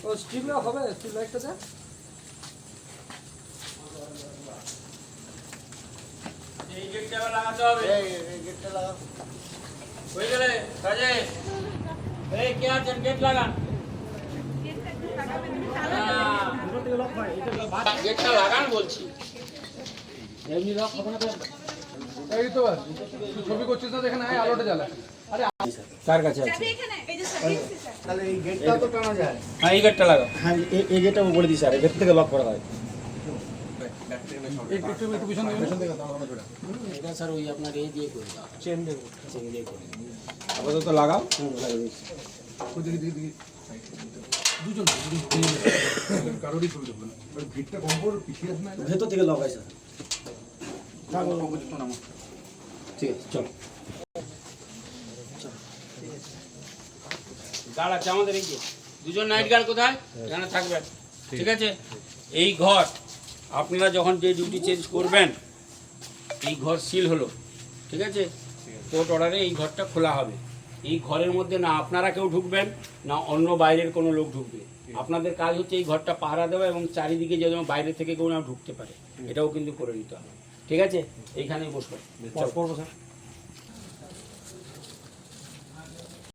ও still হবে, still লাইটটা দে। এই গেটটা লাগাতে হবে। এই গেটটা লাগা হয়ে গেলে কাজে এই কে আছেন গেট লাগান। গেটটা লাগান বলছি। এমনি লক হবে না তো? এই তো তুই ছবি করছিস না, দেখেন আয় আলোটা জ্বালা। আরে কার কাছে আছে? তাহলে এই গেটটা তো টানা যায়। হ্যাঁ এই গেটটা লাগাও। হ্যাঁ এই গেটটা উপরে দিই স্যার, এই গেট থেকে লক করা হয়। একটু পিছন দিবেন। এটা স্যার ওই আপনার এই দিয়ে করে দাও, চেন দিয়ে করে দাও। আপাতত লাগাও। দুজন কারোরই ছবি দেবো না, ভিড়টা কম করে পিছিয়ে আসে না। ভেতর থেকে লক হয় স্যার। ঠিক আছে চলো। গার্ড আছে আমাদের এই যে দুজন নাইট গার্ড কোথায় এখানে থাকবেন, ঠিক আছে? এই ঘর আপনারা যখন যে ডিউটি চেঞ্জ করবেন, এই ঘর সিল হলো, ঠিক আছে? কোর্ট অর্ডারে এই ঘরটা খোলা হবে। এই ঘরের মধ্যে না আপনারা কেউ ঢুকবেন, না অন্য বাইরের কোনো লোক ঢুকবে। আপনাদের কাজ হচ্ছে এই ঘরটা পাহারা দেওয়া এবং চারিদিকে যেন বাইরে থেকে কেউ না ঢুকতে পারে, এটাও কিন্তু করে নিতে হবে, ঠিক আছে? এইখানেই বসবেন। করবো স্যার।